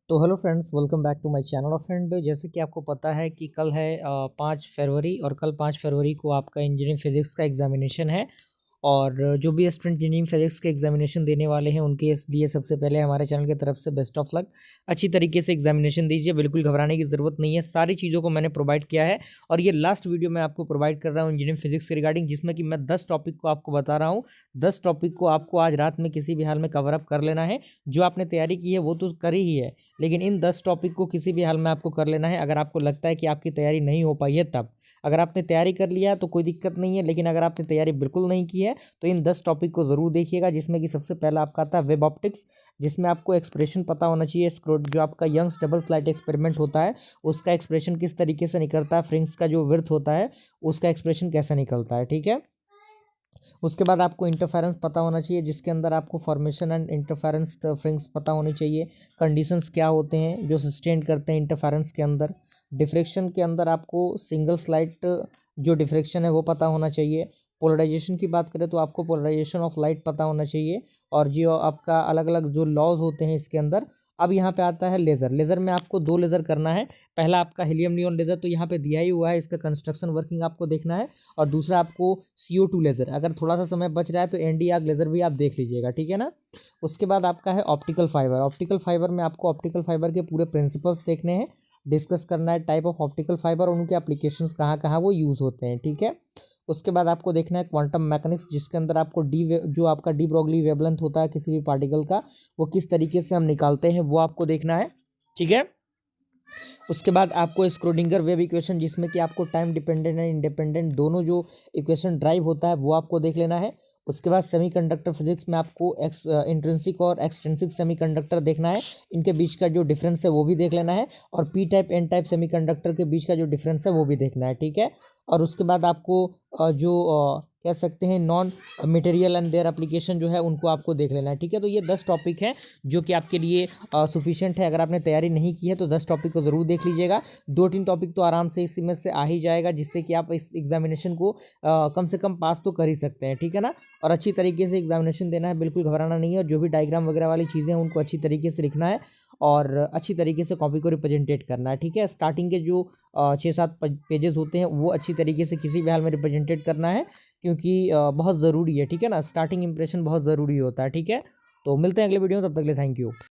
तो hello friends, welcome back to my channel. और friend, जैसे कि आपको पता है कि कल है 5 फरवरी, और कल 5 फरवरी को आपका इंजीनियरिंग फिजिक्स का एग्जामिनेशन है। और जो भी स्टूडेंट इंजीनियरिंग फिजिक्स के एग्जामिनेशन देने वाले हैं उनके लिए सबसे पहले हमारे चैनल की तरफ से बेस्ट ऑफ लक। अच्छी तरीके से एग्जामिनेशन दीजिए, बिल्कुल घबराने की ज़रूरत नहीं है। सारी चीज़ों को मैंने प्रोवाइड किया है और ये लास्ट वीडियो मैं आपको प्रोवाइड कर रहा हूँ इंजीनियरिंग फिजिक्स के रिगार्डिंग, जिसमें कि मैं 10 टॉपिक को आपको बता रहा हूँ। 10 टॉपिक को आपको आज रात में किसी भी हाल में कवर अप कर लेना है। जो आपने तैयारी की है वो तो करी ही है, लेकिन इन 10 टॉपिक को किसी भी हाल में आपको कर लेना है। अगर आपको लगता है कि आपकी तैयारी नहीं हो पाई है तब, अगर आपने तैयारी कर लिया तो कोई दिक्कत नहीं है, लेकिन अगर आपने तैयारी बिल्कुल नहीं की है तो इन 10 टॉपिक को ज़रूर देखिएगा। जिसमें कि सबसे पहला आपका आता है वेब ऑप्टिक्स, जिसमें आपको एक्सप्रेशन पता होना चाहिए। जो आपका यंग्स डबल स्लिट एक्सपेरिमेंट होता है उसका एक्सप्रेशन किस तरीके से निकलता है, फ्रिंग्स का जो विड्थ होता है उसका एक्सप्रेशन कैसे निकलता है, ठीक है। उसके बाद आपको इंटरफेरेंस पता होना चाहिए, जिसके अंदर आपको फॉर्मेशन एंड इंटरफेरेंस फ्रिंग्स पता होनी चाहिए। कंडीशंस क्या होते हैं जो सस्टेन करते हैं इंटरफेरेंस के अंदर। डिफ्रेक्शन के अंदर आपको सिंगल स्लाइट जो डिफ्रेक्शन है वो पता होना चाहिए। पोलराइजेशन की बात करें तो आपको पोलराइजेशन ऑफ लाइट पता होना चाहिए, और जो आपका अलग अलग जो लॉज होते हैं इसके अंदर। अब यहाँ पे आता है लेज़र। लेज़र में आपको 2 लेज़र करना है। पहला आपका हीलियम नियॉन लेज़र, तो यहाँ पे दिया ही हुआ है, इसका कंस्ट्रक्शन वर्किंग आपको देखना है। और दूसरा आपको CO2 लेज़र। अगर थोड़ा सा समय बच रहा है तो ND आर्क लेज़र भी आप देख लीजिएगा, ठीक है ना। उसके बाद आपका है ऑप्टिकल फाइबर। ऑप्टिकल फाइबर में आपको ऑप्टिकल फाइबर के पूरे प्रिंसिपल्स देखने हैं, डिस्कस करना है टाइप ऑफ ऑप्टिकल फाइबर और उनके एप्लीकेशंस कहाँ कहाँ वो यूज़ होते हैं, ठीक है। उसके बाद आपको देखना है क्वांटम मैकेनिक्स, जिसके अंदर आपको जो आपका डी ब्रॉगली वेवलेंथ होता है किसी भी पार्टिकल का, वो किस तरीके से हम निकालते हैं वो आपको देखना है, ठीक है। उसके बाद आपको स्क्रोडिंगर वेव इक्वेशन, जिसमें कि आपको टाइम डिपेंडेंट एंड इंडिपेंडेंट दोनों जो इक्वेशन ड्राइव होता है वो आपको देख लेना है। उसके बाद सेमीकंडक्टर फिजिक्स में आपको इंट्रिंसिक और एक्सट्रिंसिक सेमीकंडक्टर देखना है, इनके बीच का जो डिफरेंस है वो भी देख लेना है। और P type N type semiconductor के बीच का जो डिफरेंस है वो भी देखना है, ठीक है। और उसके बाद आपको कह सकते हैं non material and their application जो है उनको आपको देख लेना है, ठीक है। तो ये 10 टॉपिक हैं जो कि आपके लिए सफिशिएंट है। अगर आपने तैयारी नहीं की है तो 10 टॉपिक को ज़रूर देख लीजिएगा। 2-3 टॉपिक तो आराम से इसी में से आ ही जाएगा, जिससे कि आप इस एग्जामिनेशन को कम से कम पास तो कर ही सकते हैं, ठीक है ना। और अच्छी तरीके से एग्जामिनेशन देना है, बिल्कुल घबराना नहीं है। और जो भी डायग्राम वगैरह वाली चीज़ें हैं उनको अच्छी तरीके से लिखना है और अच्छी तरीके से कॉपी को रिप्रेजेंटेट करना है, ठीक है। स्टार्टिंग के जो 6-7 पेजेस होते हैं वो अच्छी तरीके से किसी भी हाल में रिप्रेजेंटेट करना है, क्योंकि बहुत ज़रूरी है, ठीक है ना। स्टार्टिंग इंप्रेशन बहुत ज़रूरी होता है, ठीक है। तो मिलते हैं अगले वीडियो में, तब तक के लिए थैंक यू।